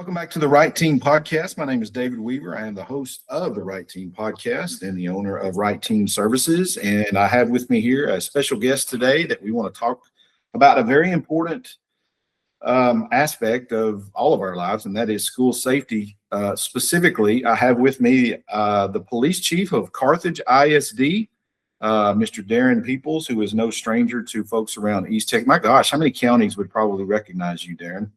Welcome back to the Right Team Podcast. My name is David Weaver. I am the host of the Right Team Podcast and the owner of Right Team Services. And I have with me here a special guest today that we want to talk about a very important aspect of all of our lives, and that is school safety. Specifically, I have with me the police chief of Carthage ISD, Mr. Darrin Peoples, who is no stranger to folks around East Tech. My gosh, how many counties would probably recognize you, Darrin?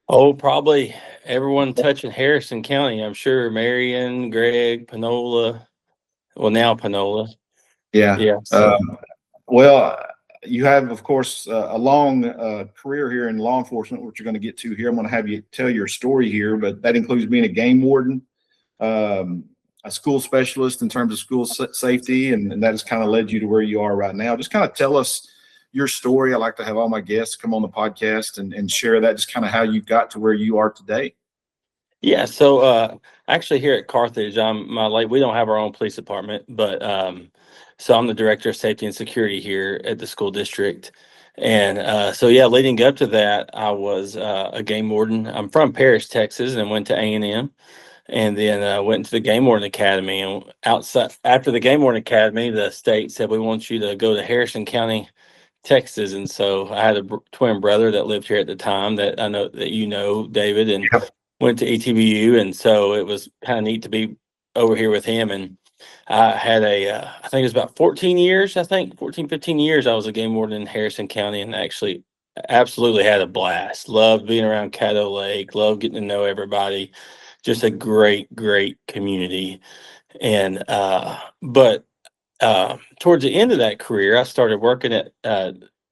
Oh, probably everyone touching Harrison County. I'm sure Marion, Gregg, Panola. Well, now Panola. Yeah. Yeah. So Well, you have, of course, a long career here in law enforcement, which you're going to get to here. I'm going to have you tell your story here, but that includes being a game warden, a school specialist in terms of school safety, and that has kind of led you to where you are right now. Just kind of tell us your story. I like to have all my guests come on the podcast and share that, just kind of how you got to where you are today. yeah. So actually, here at Carthage, we don't have our own police department, but so I'm the director of safety and security here at the school district. And so yeah, leading up to that, I was a game warden. I'm from Paris, Texas, and went to A&M. And then went to the Game Warden Academy. And outside after the Game Warden Academy, the state said, we want you to go to Harrison County, Texas. And so I had a twin brother that lived here at the time that I know that you know, David, and went to ETBU. And so it was kind of neat to be over here with him. And I had I think it was about 14 years, 15 years, I was a game warden in Harrison County, and actually absolutely had a blast. Loved being around Caddo Lake, loved getting to know everybody. Just a great community. And but towards the end of that career, I started working at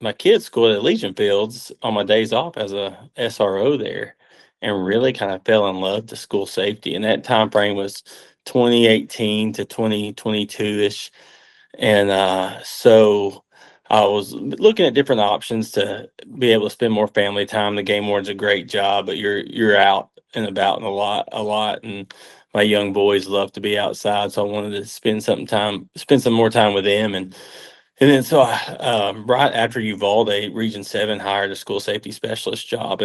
my kids' school at Legion Fields on my days off as a SRO there, and really kind of fell in love to school safety. And that time frame was 2018 to 2022-ish. And so I was looking at different options to be able to spend more family time. The game warden's a great job, but you're out and about and a lot. And my young boys love to be outside, so I wanted to spend some more time with them. And then so right after Uvalde, Region 7 hired a school safety specialist job,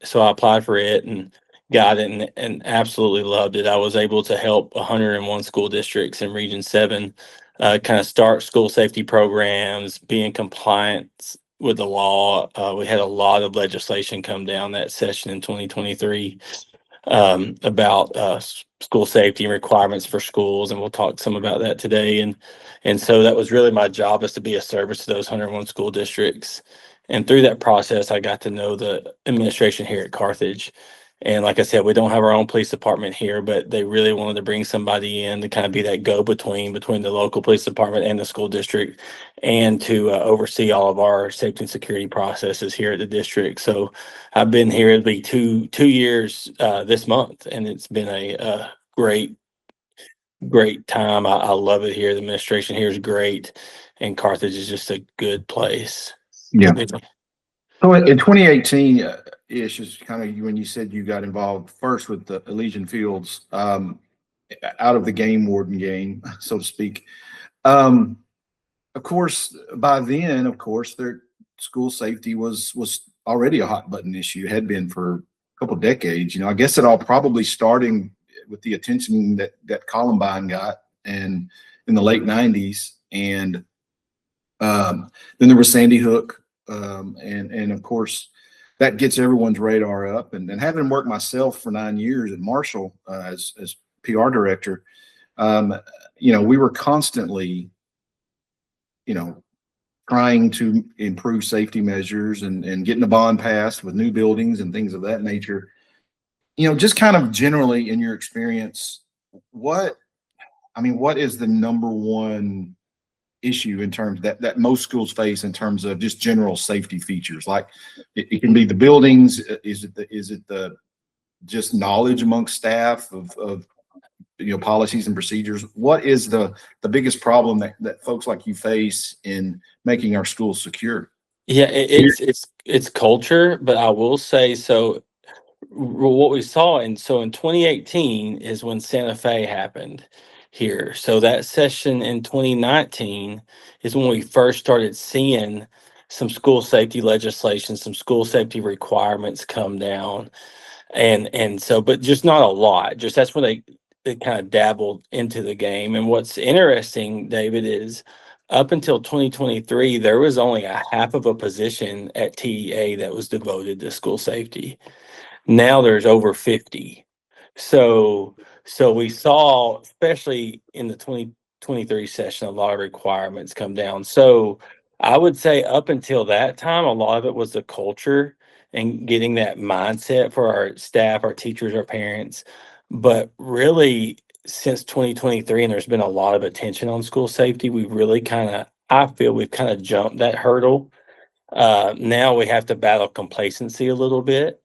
so I applied for it and got it, and absolutely loved it. I was able to help 101 school districts in Region 7 kind of start school safety programs, be in compliance with the law. We had a lot of legislation come down that session in 2023 about school safety and requirements for schools, and we'll talk some about that today. And so that was really my job, is to be a service to those 101 school districts. And through that process, I got to know the administration here at Carthage. And like I said, we don't have our own police department here, but they really wanted to bring somebody in to kind of be that go-between between the local police department and the school district, and to oversee all of our safety and security processes here at the district. So I've been here, it'll be two years this month, and it's been a great time. I love it here. The administration here is great, and Carthage is just a good place. Yeah. So in 2018, ish is kind of when you said you got involved first with the Legion Fields, out of the game warden game, so to speak. Of course, by then, their school safety was already a hot button issue, had been for a couple of decades. I guess it all probably starting with the attention that Columbine got and in the late 90s. And then there was Sandy Hook. And of course, that gets everyone's radar up. And having worked myself for 9 years at Marshall as PR director, we were constantly, trying to improve safety measures and getting a bond passed with new buildings and things of that nature. Just kind of generally in your experience, what is the number one issue in terms that most schools face in terms of just general safety features? Like it can be the buildings. Is it the just knowledge amongst staff of policies and procedures? What is the biggest problem that folks like you face in making our schools secure? Yeah, it's culture, but I will say, so what we saw in 2018 is when Santa Fe happened here. So that session in 2019 is when we first started seeing some school safety legislation, some school safety requirements come down. And so, but just not a lot. Just that's when they kind of dabbled into the game. And what's interesting, David, is up until 2023, there was only a half of a position at TEA that was devoted to school safety. Now there's over 50. So we saw, especially in the 2023 session, a lot of requirements come down. So I would say up until that time, a lot of it was the culture and getting that mindset for our staff, our teachers, our parents. But really, since 2023, and there's been a lot of attention on school safety, we've really I feel we've kind of jumped that hurdle. Now we have to battle complacency a little bit.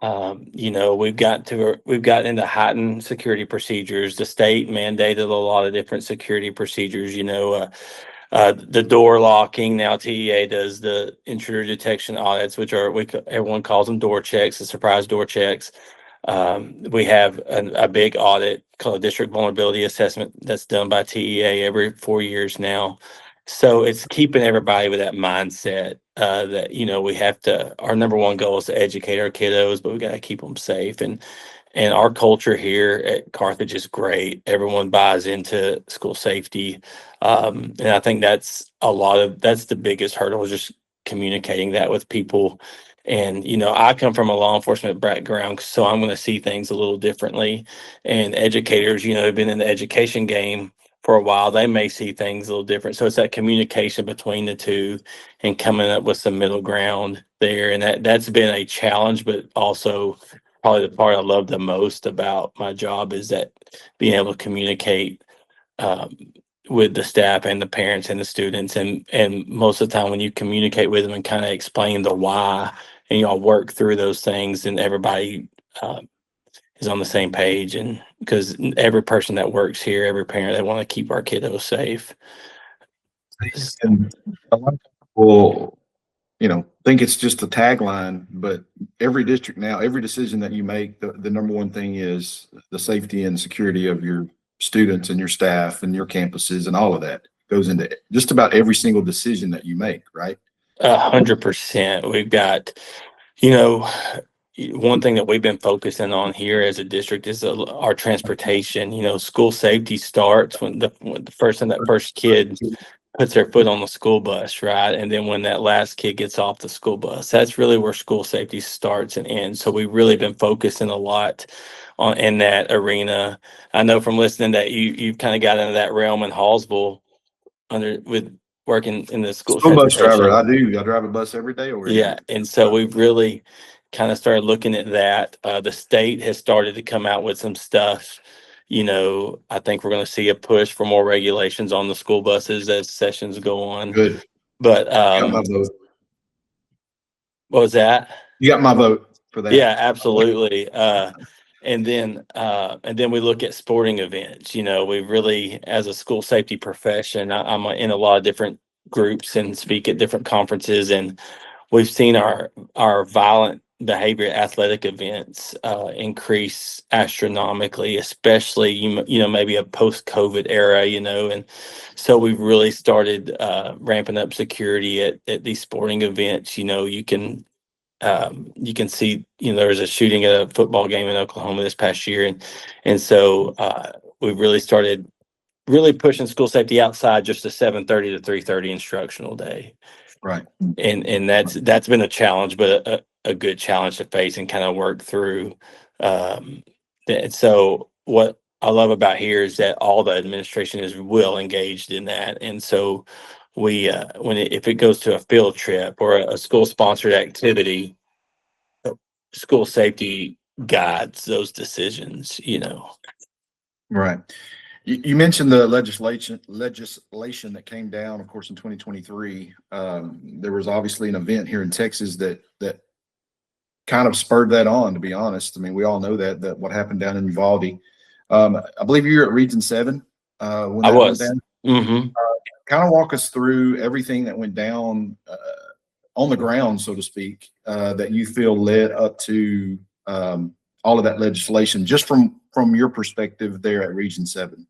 We've gotten into heightened security procedures. The state mandated a lot of different security procedures, the door locking. Now TEA does the intruder detection audits, which are, everyone calls them door checks, the surprise door checks. We have a big audit called a district vulnerability assessment that's done by TEA every 4 years now. So it's keeping everybody with that mindset that, we have to, our number one goal is to educate our kiddos, but we got to keep them safe. And our culture here at Carthage is great. Everyone buys into school safety. And I think that's the biggest hurdle, is just communicating that with people. And, I come from a law enforcement background, so I'm going to see things a little differently. And educators, have been in the education game for a while, they may see things a little different. So it's that communication between the two and coming up with some middle ground there. And that's been a challenge, but also probably the part I love the most about my job is that being able to communicate um, with the staff and the parents and the students. And most of the time when you communicate with them and kind of explain the why, and y'all work through those things, and everybody is on the same page. And because every person that works here, every parent, they want to keep our kiddos safe. And a lot of people, think it's just a tagline, but every district now, every decision that you make, the number one thing is the safety and security of your students and your staff and your campuses, and all of that goes into just about every single decision that you make, right? 100%. We've got, you know, one thing that we've been focusing on here as a district is our transportation. School safety starts when the first time that first kid puts their foot on the school bus, right? And then when that last kid gets off the school bus, that's really where school safety starts and ends. So we've really been focusing a lot on in that arena. I know from listening that you've kind of got into that realm in Hallsville with working in the school School bus driver, transportation. I do. I drive a bus every day over here. Yeah, and so we've really kind of started looking at that. The state has started to come out with some stuff. I think we're going to see a push for more regulations on the school buses as sessions go on. Good. But You got my vote. what was that? You got my vote for that. Yeah, absolutely. And then we look at sporting events. We really, as a school safety profession, I'm in a lot of different groups and speak at different conferences, and we've seen our violent behavior athletic events increase astronomically, especially maybe a post-COVID era, and so we've really started ramping up security at these sporting events. You can see, there was a shooting at a football game in Oklahoma this past year, and so we really started really pushing school safety outside just a 7:30 to 3:30 instructional day. Right. And that's been a challenge, but a good challenge to face and kind of work through. And so what I love about here is that all the administration is well engaged in that. And so we, if it goes to a field trip or a school sponsored activity, school safety guides those decisions. Right. You mentioned the legislation that came down, of course, in 2023. There was obviously an event here in Texas that kind of spurred that on, to be honest. I mean, we all know that what happened down in Uvalde. I believe you were at Region 7 when I that went was. down. Mm-hmm. Kind of walk us through everything that went down on the ground, so to speak, that you feel led up to all of that legislation, just from your perspective there at Region 7.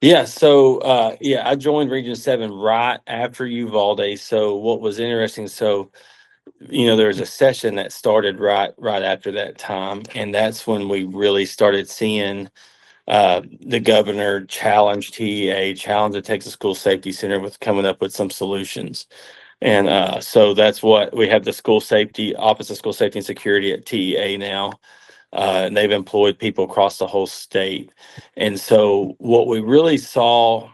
Yeah, so I joined Region 7 right after Uvalde. So what was interesting, so there was a session that started right after that time, and that's when we really started seeing the governor challenge TEA, challenge the Texas School Safety Center with coming up with some solutions. And so that's what we have, the school safety, Office of School Safety and Security at TEA now. And they've employed people across the whole state. And so what we really saw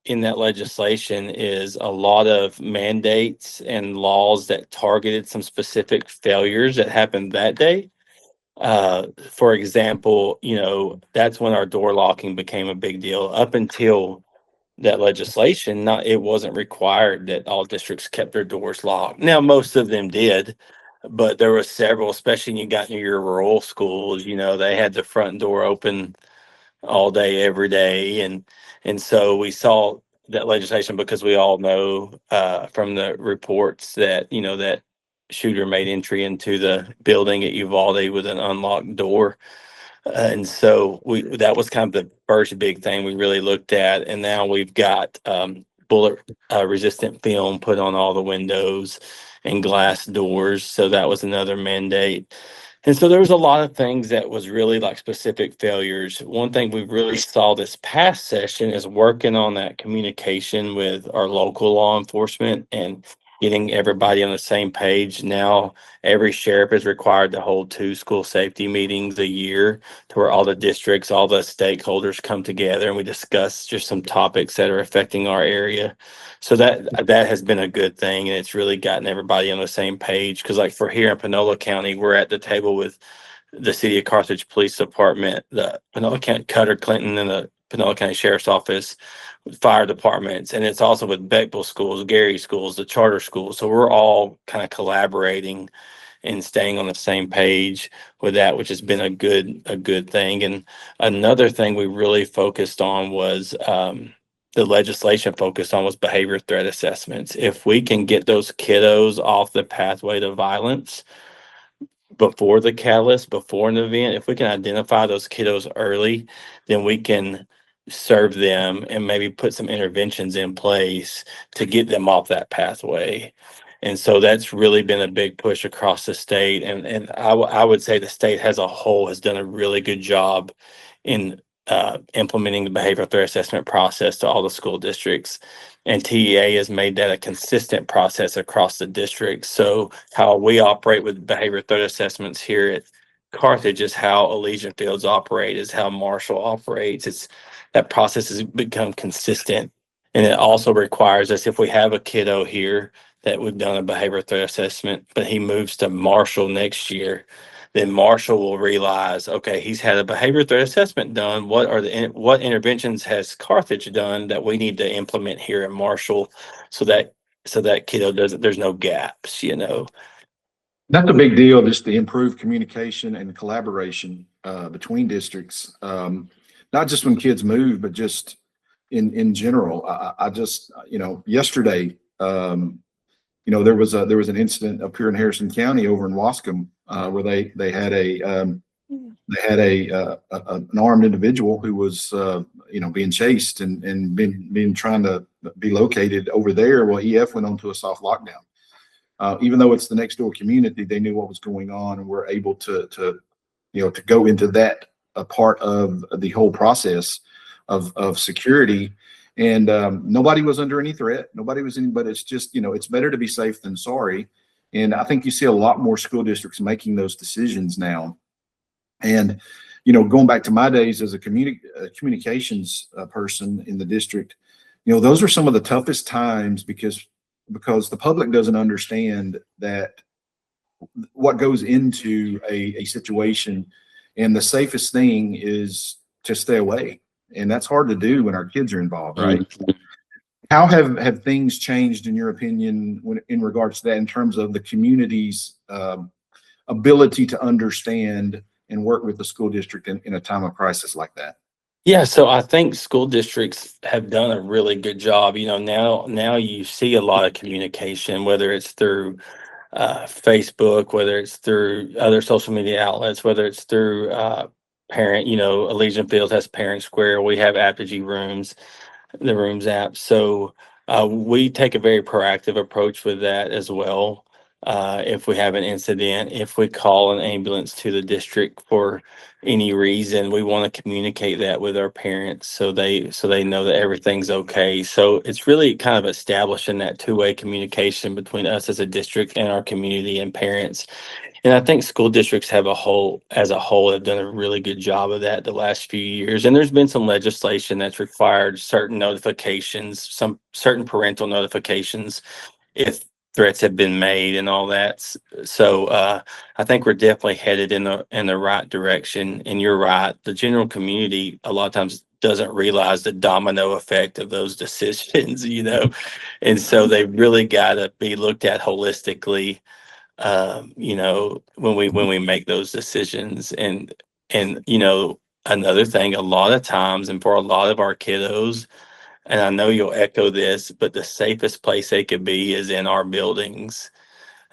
in that legislation is a lot of mandates and laws that targeted some specific failures that happened that day. For example, that's when our door locking became a big deal. Up until that legislation, it wasn't required that all districts kept their doors locked. Now, most of them did, but there were several, especially when you got into your rural schools, they had the front door open all day, every day. And so we saw that legislation because we all know from the reports that, that shooter made entry into the building at Uvalde with an unlocked door. And so that was kind of the first big thing we really looked at. And now we've got bullet resistant film put on all the windows and glass doors. So that was another mandate. And so there was a lot of things that was really like specific failures. One thing we really saw this past session is working on that communication with our local law enforcement and getting everybody on the same page. Now, every sheriff is required to hold 2 school safety meetings a year to where all the districts, all the stakeholders come together and we discuss just some topics that are affecting our area. So that has been a good thing, and it's really gotten everybody on the same page. Because like for here in Panola County, we're at the table with the City of Carthage Police Department, the Panola County Cutter Clinton, and the Panola County Sheriff's Office, fire departments, and it's also with Beckville schools, Gary schools, the charter schools. So we're all kind of collaborating and staying on the same page with that, which has been a good thing. And another thing we really focused on was the legislation focused on was behavior threat assessments. If we can get those kiddos off the pathway to violence before the catalyst, before an event, if we can identify those kiddos early, then we can serve them and maybe put some interventions in place to get them off that pathway. And so that's really been a big push across the state. And I would say the state as a whole has done a really good job in implementing the behavioral threat assessment process to all the school districts. And TEA has made that a consistent process across the district. So how we operate with behavior threat assessments here at Carthage is how Elysian Fields operate, is how Marshall operates. That process has become consistent. And it also requires us, if we have a kiddo here that we've done a behavior threat assessment, but he moves to Marshall next year, then Marshall will realize, okay, he's had a behavior threat assessment done. What interventions has Carthage done that we need to implement here in Marshall so that kiddo there's no gaps, That's a big deal, just the improved communication and collaboration between districts. Not just when kids move, but just in general. I just, yesterday, there was an incident up here in Harrison County over in Wascom where they had an armed individual who was being chased and being trying to be located over there. Well, EF went on to a soft lockdown. Even though it's the next door community, they knew what was going on and were able to go into that a part of the whole process of security. And nobody was under any threat. Nobody was in, but it's just, it's better to be safe than sorry. And I think you see a lot more school districts making those decisions now. And, going back to my days as a communications person in the district, those are some of the toughest times because the public doesn't understand that what goes into a situation, and the safest thing is to stay away. And that's hard to do when our kids are involved, right? Mm-hmm. How have things changed in your opinion in regards to that, in terms of the community's ability to understand and work with the school district in a time of crisis like that? Yeah, so I think school districts have done a really good job. Now you see a lot of communication, whether it's through Facebook, whether it's through other social media outlets, whether it's through parent, Elysian Fields has Parent Square. We have Apogee Rooms, the Rooms app. So we take a very proactive approach with that as well. if we have an incident, if we call an ambulance to the district for any reason, we want to communicate that with our parents so they know that everything's okay. So it's really kind of establishing that two-way communication between us as a district and our community and parents. And I think school districts as a whole have done a really good job of that the last few years. And there's been some legislation that's required certain notifications, some certain parental notifications if threats have been made and all that. So I think we're definitely headed in the right direction. And you're right, the general community a lot of times doesn't realize the domino effect of those decisions, and so they really got to be looked at holistically, when we make those decisions. And another thing, a lot of times, and for a lot of our kiddos, and I know you'll echo this, but the safest place they could be is in our buildings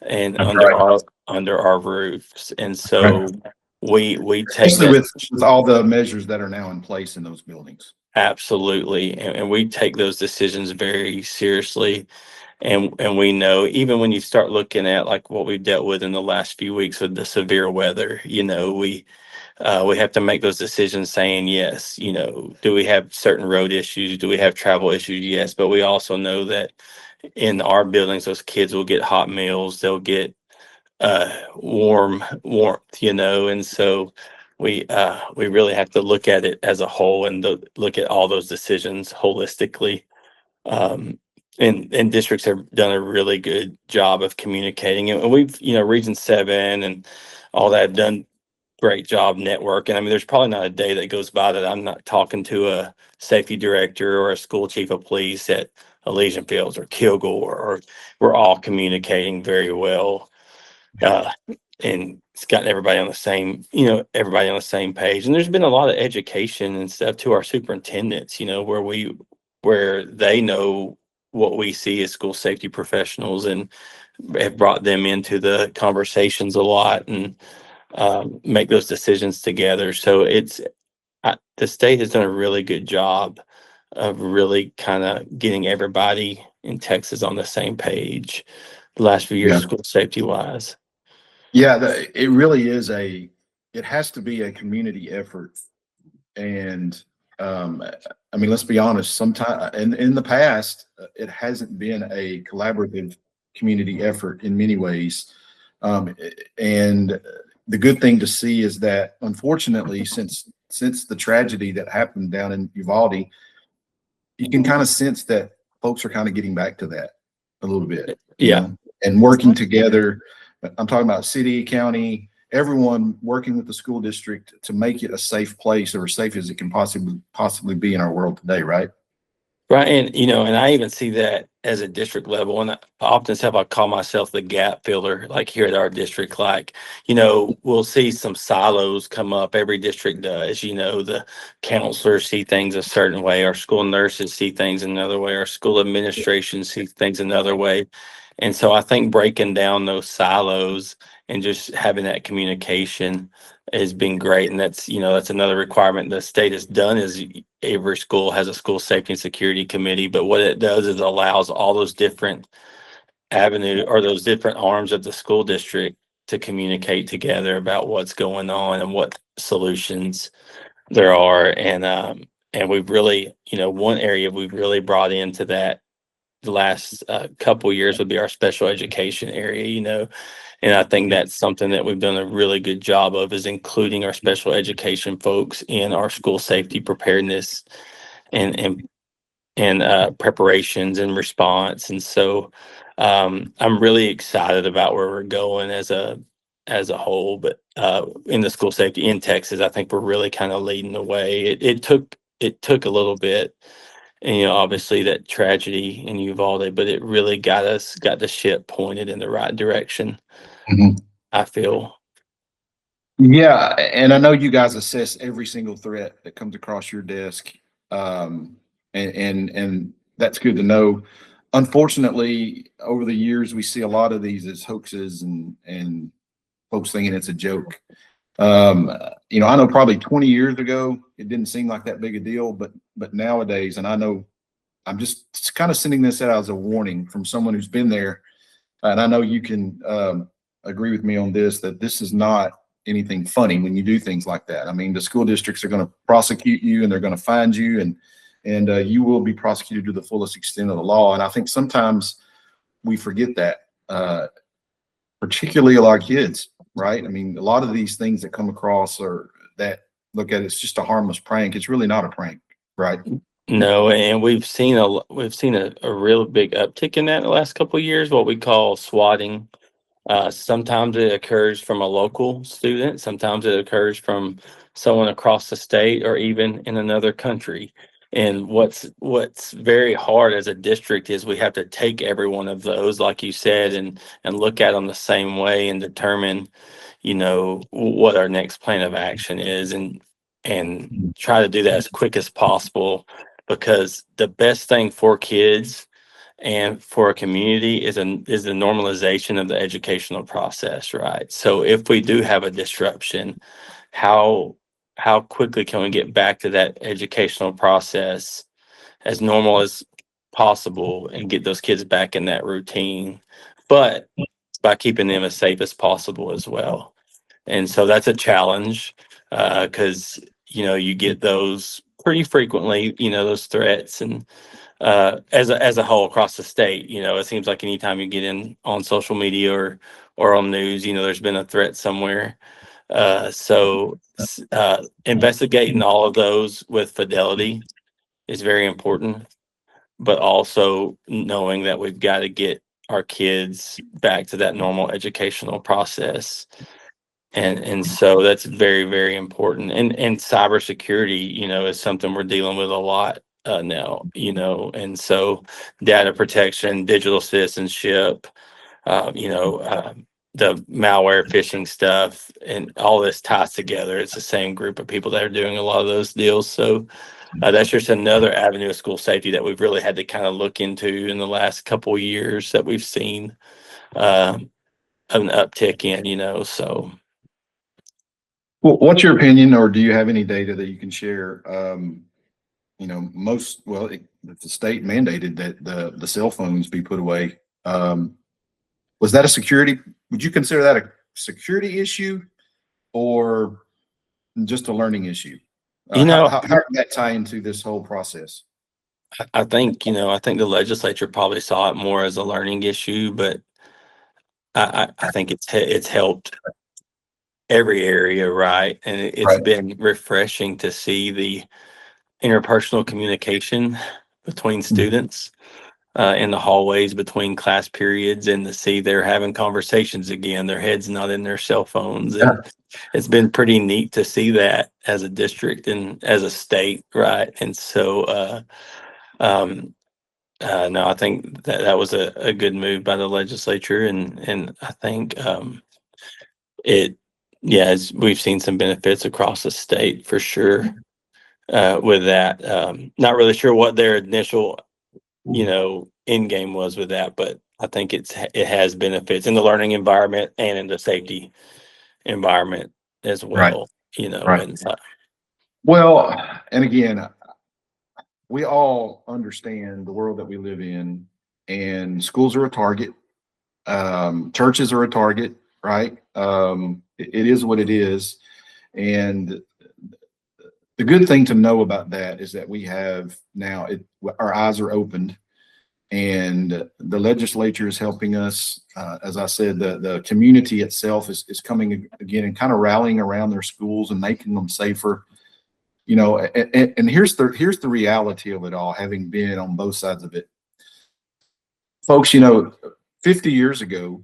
and That's right. under our roofs. And Right. so we take Especially that with all the measures that are now in place in those buildings. absolutely, and we take those decisions very seriously. And we know, even when you start looking at like what we've dealt with in the last few weeks with the severe weather, we have to make those decisions saying, yes, do we have certain road issues? Do we have travel issues? Yes. But we also know that in our buildings, those kids will get hot meals, they'll get warmth, and so we really have to look at it as a whole and look at all those decisions holistically. Um, and districts have done a really good job of communicating, and we've, Region 7 and all that have done great job networking. I mean, there's probably not a day that goes by that I'm not talking to a safety director or a school chief of police at Elysian Fields or Kilgore, or we're all communicating very well. Uh, and it's gotten everybody on the same page. And there's been a lot of education and stuff to our superintendents, where they know what we see as school safety professionals and have brought them into the conversations a lot, and make those decisions together. So the state has done a really good job of really kind of getting everybody in Texas on the same page the last few years, Yeah. school safety wise. Yeah, it really is it has to be a community effort. And I mean, let's be honest, sometimes in the past, it hasn't been a collaborative community effort in many ways. And the good thing to see is that, unfortunately, since the tragedy that happened down in Uvalde, you can kind of sense that folks are kind of getting back to that a little bit, Yeah. and working together. I'm talking about city, county, everyone working with the school district to make it a safe place, or as safe as it can possibly be in our world today, right? Right. And I even see that as a district level. And I often I call myself the gap filler, like here at our district. Like, we'll see some silos come up. Every district does. The counselors see things a certain way. Our school nurses see things another way. Our school administration sees things another way. And so I think breaking down those silos and just having that communication has been great. And that's another requirement the state has done, is every school has a school safety and security committee. But what it does is it allows all those different avenues or those different arms of the school district to communicate together about what's going on and what solutions there are. And we've really, one area we've really brought into that the last couple years would be our special education area, and I think that's something that we've done a really good job of, is including our special education folks in our school safety preparedness and preparations and response. And so I'm really excited about where we're going as a whole. But in the school safety in Texas, I think we're really kind of leading the way. It took a little bit, and obviously that tragedy in Uvalde, but it really got the ship pointed in the right direction, Mhm. I feel. Yeah, and I know you guys assess every single threat that comes across your desk, and that's good to know. Unfortunately, over the years, we see a lot of these as hoaxes and folks thinking it's a joke. I know probably 20 years ago, it didn't seem like that big a deal, but nowadays, and I know I'm just kind of sending this out as a warning from someone who's been there. And I know you can agree with me on this, that this is not anything funny when you do things like that. I mean, the school districts are going to prosecute you and they're going to find you, and you will be prosecuted to the fullest extent of the law. And I think sometimes we forget that, particularly a lot of kids, right? I mean, a lot of these things that come across or that look at it's just a harmless prank. It's really not a prank, right? No, and we've seen a real big uptick in that in the last couple of years, what we call swatting. Sometimes it occurs from a local student, sometimes it occurs from someone across the state or even in another country. And what's very hard as a district is we have to take every one of those, like you said, and look at them the same way and determine, what our next plan of action is, and try to do that as quick as possible, because the best thing for kids and for a community is the normalization of the educational process, right? So if we do have a disruption, how quickly can we get back to that educational process as normal as possible and get those kids back in that routine, but by keeping them as safe as possible as well. And so that's a challenge, because you get those pretty frequently, those threats, and as a whole across the state. It seems like anytime you get in on social media or on news, there's been a threat somewhere. Investigating all of those with fidelity is very important, but also knowing that we've got to get our kids back to that normal educational process. And so that's very, very important. And cybersecurity, is something we're dealing with a lot now, and so data protection, digital citizenship, the malware phishing stuff, and all this ties together. It's the same group of people that are doing a lot of those deals. So that's just another avenue of school safety that we've really had to kind of look into in the last couple of years that we've seen an uptick in, so. Well, what's your opinion, or do you have any data that you can share? The state mandated that the cell phones be put away. Was that a security? Would you consider that a security issue or just a learning issue? How did that tie into this whole process? I think the legislature probably saw it more as a learning issue, but I think it's helped every area, right? And it's Right. been refreshing to see the interpersonal communication between students in the hallways between class periods, and to see they're having conversations again, their heads not in their cell phones. And it's been pretty neat to see that as a district and as a state, right? And so no, I think that was a good move by the legislature, and I think it we've seen some benefits across the state for sure with that. Not really sure what their initial end game was with that, but I think it has benefits in the learning environment and in the safety environment as Right. well. Right. And Well, and again, we all understand the world that we live in, and schools are a target. Churches are a target, right? It is what it is. And the good thing to know about that is that we have now our eyes are opened, and the legislature is helping us. As I said, the community itself is coming again and kind of rallying around their schools and making them safer. And here's the reality of it all, having been on both sides of it. Folks, 50 years ago,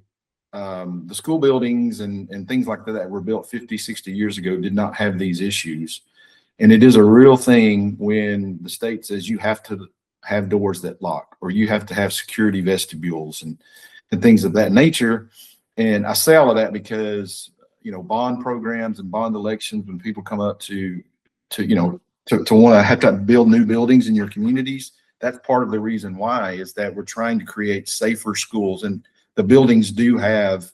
the school buildings and things like that were built 50, 60 years ago did not have these issues. And it is a real thing when the state says you have to have doors that lock, or you have to have security vestibules and things of that nature. And I say all of that because, bond programs and bond elections, when people come up to want to have to build new buildings in your communities, that's part of the reason why, is that we're trying to create safer schools. And the buildings do have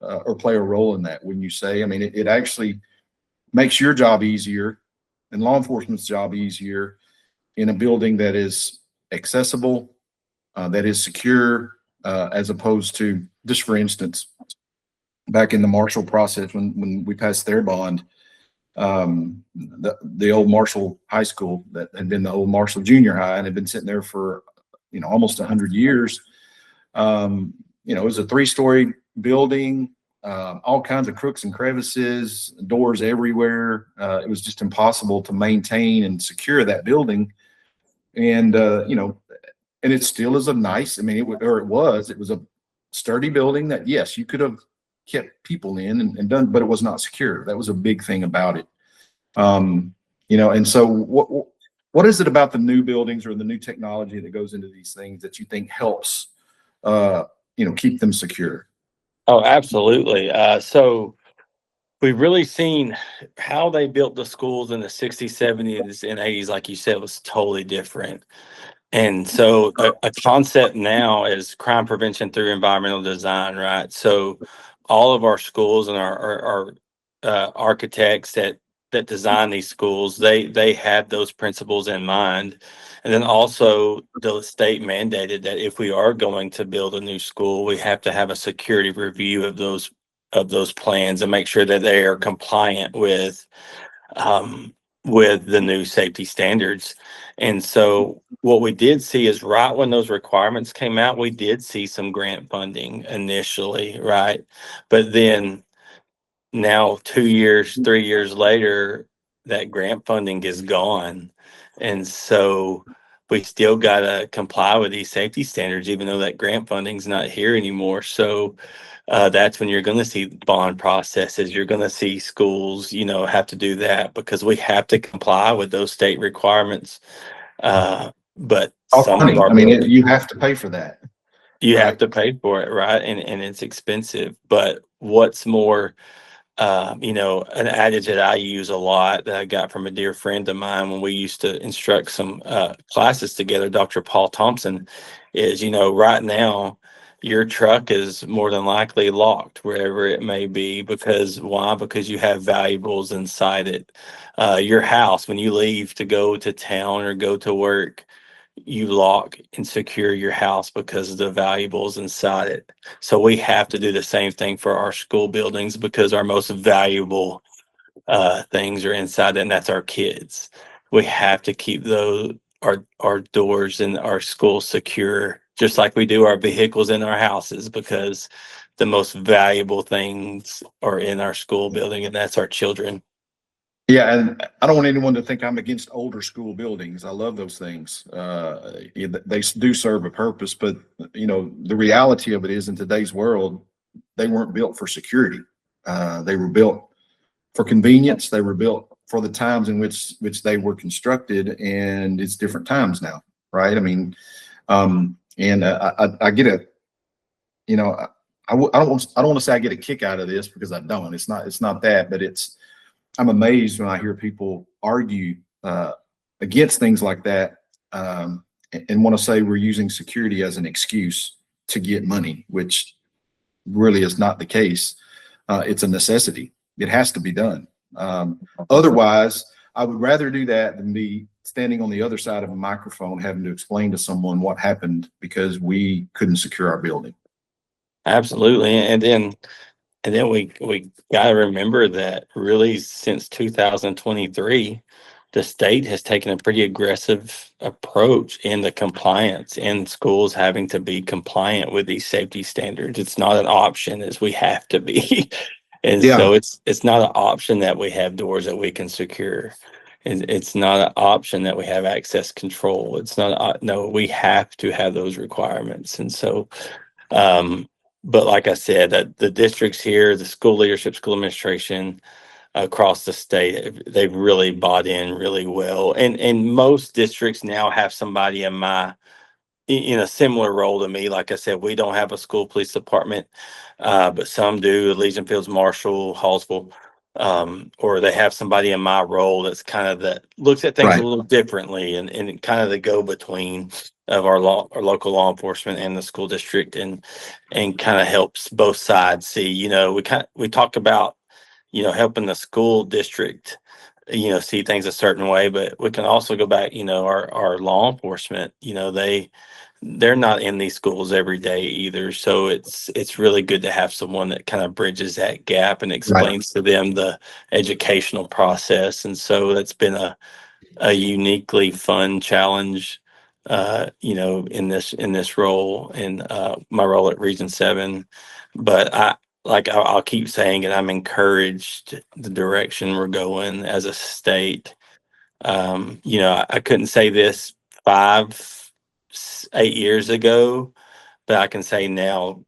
or play a role in that. When you say, I mean, it actually makes your job easier and law enforcement's job easier in a building that is accessible, that is secure, as opposed to, just for instance, back in the Marshall process, when we passed their bond, the old Marshall High School that had been the old Marshall Junior High and had been sitting there for, almost 100 years. It was a 3-story building, all kinds of crooks and crevices, doors everywhere. It was just impossible to maintain and secure that building. And, and it still is a nice, it was a sturdy building that, yes, you could have kept people in and done, but it was not secure. That was a big thing about it. And so what is it about the new buildings or the new technology that goes into these things that you think helps, keep them secure? Oh, absolutely. So we've really seen how they built the schools in the 60s, 70s, and 80s, like you said, was totally different. And so a concept now is crime prevention through environmental design, right? So all of our schools and our architects that design these schools, they have those principles in mind. And then also the state mandated that if we are going to build a new school, we have to have a security review of those plans and make sure that they are compliant with the new safety standards. And so what we did see is right when those requirements came out, we did see some grant funding initially, right? But then now 2 years, 3 years later, that grant funding is gone. And so we still got to comply with these safety standards, even though that grant funding's not here anymore. So that's when you're going to see bond processes. You're going to see schools, have to do that because we have to comply with those state requirements. But some of our buildings, You have to pay for that, you have right? to pay for it, right? And it's expensive. But what's more, an adage that I use a lot that I got from a dear friend of mine when we used to instruct some classes together, Dr. Paul Thompson, is, right now your truck is more than likely locked wherever it may be. Because why? Because you have valuables inside it. Your house, when you leave to go to town or go to work, you lock and secure your house because of the valuables inside it. So we have to do the same thing for our school buildings because our most valuable things are inside, and that's our kids. We have to keep those our doors in our schools secure, just like we do our vehicles in our houses, because the most valuable things are in our school building, and that's our children. Yeah, and I don't want anyone to think I'm against older school buildings. I love those things. They do serve a purpose, but the reality of it is, in today's world, they weren't built for security. They were built for convenience. They were built for the times in which they were constructed, and it's different times now, right? And I get a, I don't want to say I get a kick out of this, because I don't. It's not that, but I'm amazed when I hear people argue against things like that, and want to say we're using security as an excuse to get money, which really is not the case. It's a necessity. It has to be done. Otherwise, I would rather do that than be standing on the other side of a microphone having to explain to someone what happened because we couldn't secure our building. Absolutely. And then we got to remember that really since 2023, the state has taken a pretty aggressive approach in the compliance, and schools having to be compliant with these safety standards. It's not an option, as we have to be. And so Yeah. it's not an option that we have doors that we can secure. It's not an option that we have access control. It's not, no, we have to have those requirements. And so, um, but like I said, that the districts here, the school leadership, school administration across the state, they've really bought in really well. And most districts now have somebody in a similar role to me. Like I said, we don't have a school police department, but some do. Legion Fields, Marshall, Hallsville, or they have somebody in my role that's kind of that looks at things a Right. little differently, and kind of the go between of our local law enforcement and the school district, and kind of helps both sides see. We talk about helping the school district see things a certain way, but we can also go back, our law enforcement, they're not in these schools every day either. So it's really good to have someone that kind of bridges that gap and explains to them the educational process. And so that's been a uniquely fun challenge, in this role, in my role at Region 7. But I'll keep saying it, I'm encouraged the direction we're going as a state. I couldn't say this 8 years ago, but I can say now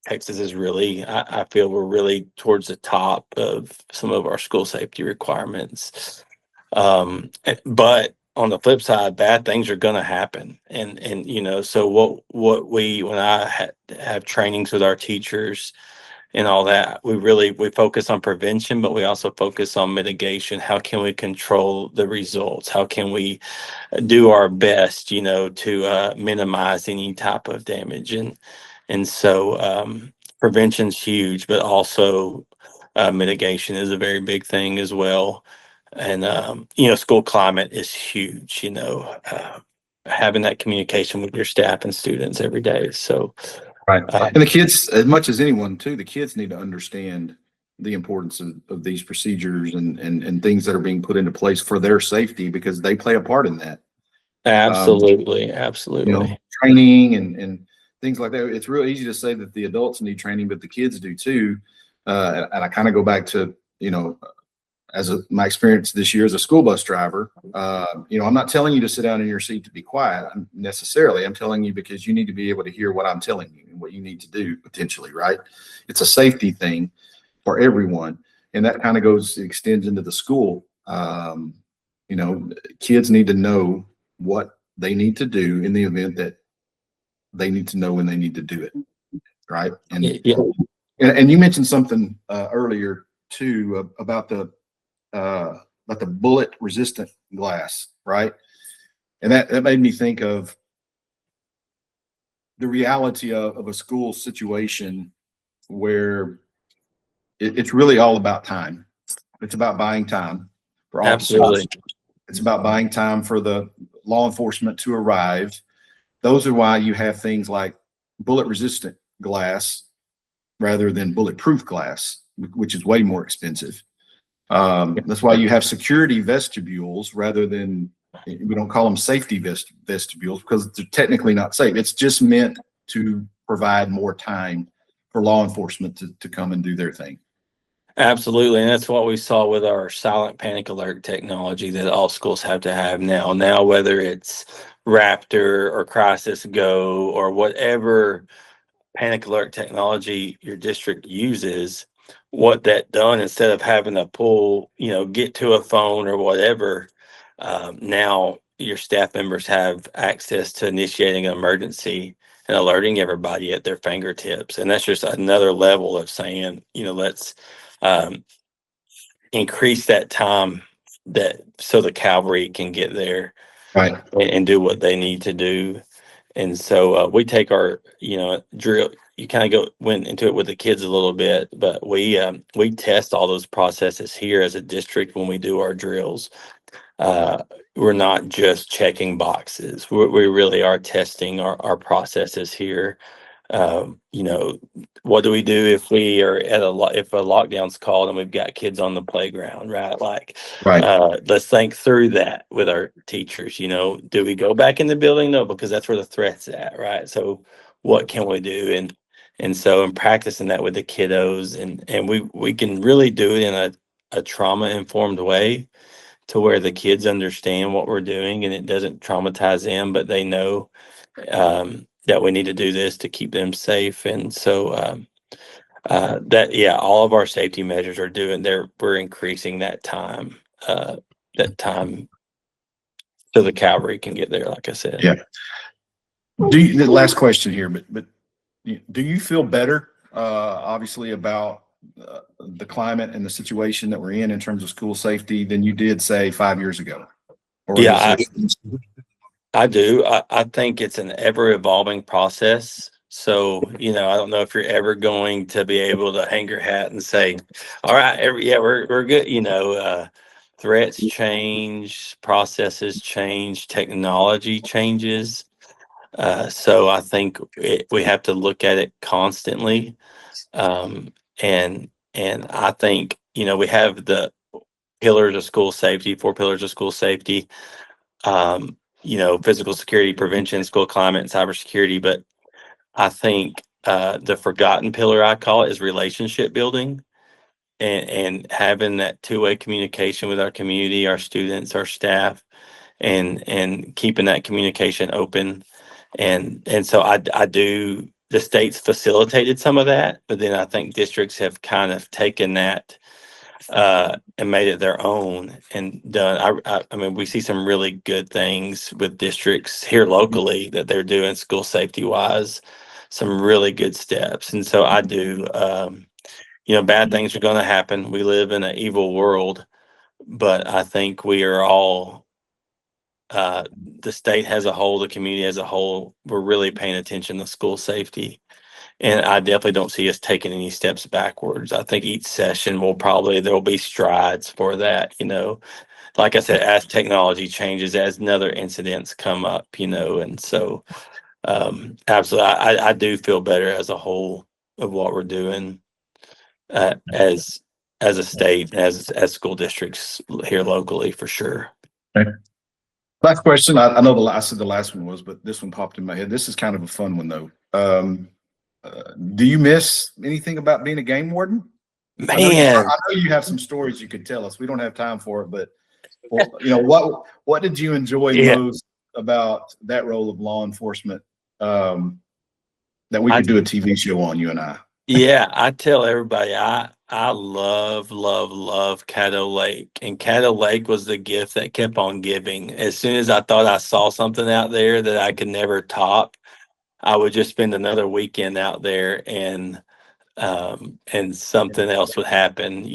Texas is really, I feel we're really towards the top of some of our school safety requirements. But on the flip side, bad things are going to happen. So when I have trainings with our teachers and all that, we focus on prevention, but we also focus on mitigation. How can we control the results? How can we do our best, to minimize any type of damage? And so prevention's huge, but also mitigation is a very big thing as well. And school climate is huge. Having that communication with your staff and students every day. So Right. And the kids, as much as anyone too, the kids need to understand the importance of these procedures and things that are being put into place for their safety, because they play a part in that. absolutely, You know, absolutely. training and things like that. It's real easy to say that the adults need training, but the kids do too. And I kind of go back to, my experience this year as a school bus driver. I'm not telling you to sit down in your seat to be quiet necessarily. I'm telling you because you need to be able to hear what I'm telling you and what you need to do potentially, right? It's a safety thing for everyone. And that kind of extends into the school. Kids need to know what they need to do in the event that they need to know when they need to do it, right? Yeah, And you mentioned something earlier too about the bullet resistant glass, right? And that made me think of the reality of a school situation where it's really all about time. It's about buying time for officers. absolutely. It's about buying time for the law enforcement to arrive. Those are why you have things like bullet resistant glass rather than bulletproof glass, which is way more expensive. That's why you have security vestibules rather than, we don't call them safety vestibules because they're technically not safe. It's just meant to provide more time for law enforcement to come and do their thing. Absolutely. And that's what we saw with our silent panic alert technology that all schools have to have now. Now, whether it's Raptor or Crisis Go or whatever panic alert technology your district uses, what that done, instead of having to get to a phone or whatever, now your staff members have access to initiating an emergency and alerting everybody at their fingertips. And that's just another level of saying, let's um, increase that time so the cavalry can get there, Right. and do what they need to do. And so we take our, drill. You kind of went into it with the kids a little bit, but we test all those processes here as a district when we do our drills. We're not just checking boxes. We really are testing our processes here. What do we do if we are if a lockdown's called and we've got kids on the playground, right? Right. Let's think through that with our teachers. Do we go back in the building? No, because that's where the threat's at, right? So what can we do? And so in practicing that with the kiddos, and we can really do it in a trauma informed way, to where the kids understand what we're doing and it doesn't traumatize them, but they know that we need to do this to keep them safe. And so all of our safety measures we're increasing that time so the cavalry can get there, like I said. Yeah. The last question here, but do you feel better, obviously, about the climate and the situation that we're in terms of school safety than you did, say, 5 years ago? Or Yeah, is it- I do. I think it's an ever evolving process. So, I don't know if you're ever going to be able to hang your hat and say, all right, we're good. Threats change, processes change, technology changes. So I think we have to look at it constantly. And I think, we have the pillars of school safety, 4 pillars of school safety, physical security, prevention, school climate, and cybersecurity. But I think the forgotten pillar, I call it, is relationship building, and having that two-way communication with our community, our students, our staff, and keeping that communication open. And so I do, the state's facilitated some of that, but then I think districts have kind of taken that and made it their own and done. I mean, we see some really good things with districts here locally that they're doing school safety wise, some really good steps. And so I do, bad things are going to happen. We live in an evil world, but I think we are all, the state as a whole, the community as a whole, we're really paying attention to school safety. And I definitely don't see us taking any steps backwards. I think each session there'll be strides for that, like I said, as technology changes, as another incidents come up, and so, absolutely, I do feel better as a whole of what we're doing, as a state, as school districts here locally, for sure. Okay. Last question. I know I said the last one was, but this one popped in my head. This is kind of a fun one though. Do you miss anything about being a game warden? I know you have some stories you could tell us. We don't have time for it, but what did you enjoy most about that role of law enforcement, that we could do a TV show on, you and I? Yeah, I tell everybody I love, love, love Caddo Lake. And Caddo Lake was the gift that kept on giving. As soon as I thought I saw something out there that I could never top, I would just spend another weekend out there, and something else would happen.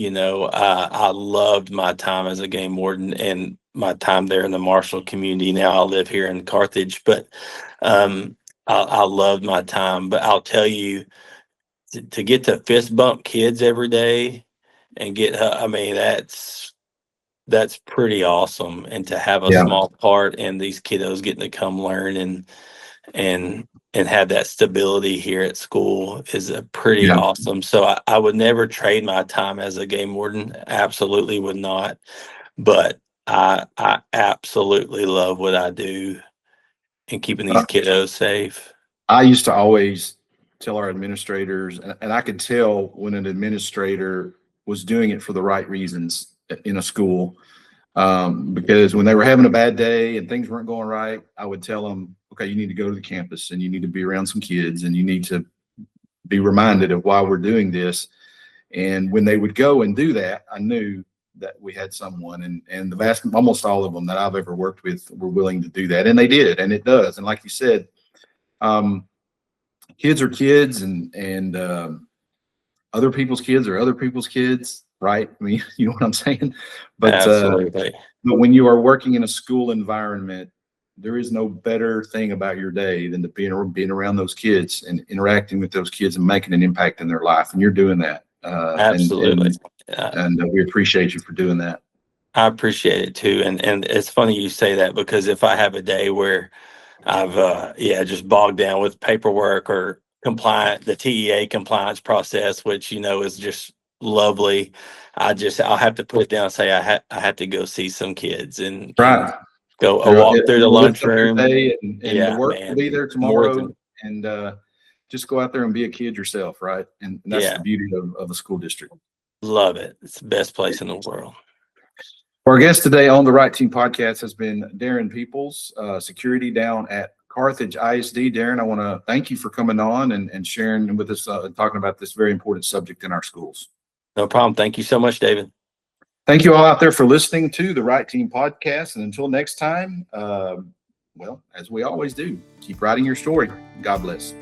I loved my time as a game warden and my time there in the Marshall community. Now I live here in Carthage, but I loved my time. But I'll tell you, to get to fist bump kids every day and I mean, that's pretty awesome. And to have a small part in these kiddos getting to come learn and have that stability here at school is a pretty awesome. So I would never trade my time as a game warden. Absolutely would not. But I absolutely love what I do in keeping these kiddos safe. I used to always tell our administrators, and I could tell when an administrator was doing it for the right reasons in a school, because when they were having a bad day and things weren't going right, I would tell them, okay, you need to go to the campus and you need to be around some kids and you need to be reminded of why we're doing this. And when they would go and do that, I knew that we had someone, and almost all of them that I've ever worked with were willing to do that, and they did, and it does. And like you said, kids are kids, and other people's kids are other people's kids, right? I mean, you know what I'm saying? But Absolutely. But when you are working in a school environment, there is no better thing about your day than being around those kids and interacting with those kids and making an impact in their life. And you're doing that. Absolutely. And we appreciate you for doing that. I appreciate it too. And it's funny you say that, because if I have a day where I've just bogged down with paperwork or the TEA compliance process, which is just lovely, I'll have to put it down and say I have to go see some kids and go walk through the lunchroom. And the work will be there tomorrow, and just go out there and be a kid yourself, right? And that's the beauty of a school district. Love it. It's the best place in the world. Our guest today on the Right Team podcast has been Darrin Peoples, security down at Carthage ISD. Darrin, I want to thank you for coming on and sharing with us, talking about this very important subject in our schools. No problem. Thank you so much, David. Thank you all out there for listening to the Right Team podcast. And until next time, well, as we always do, keep writing your story. God bless.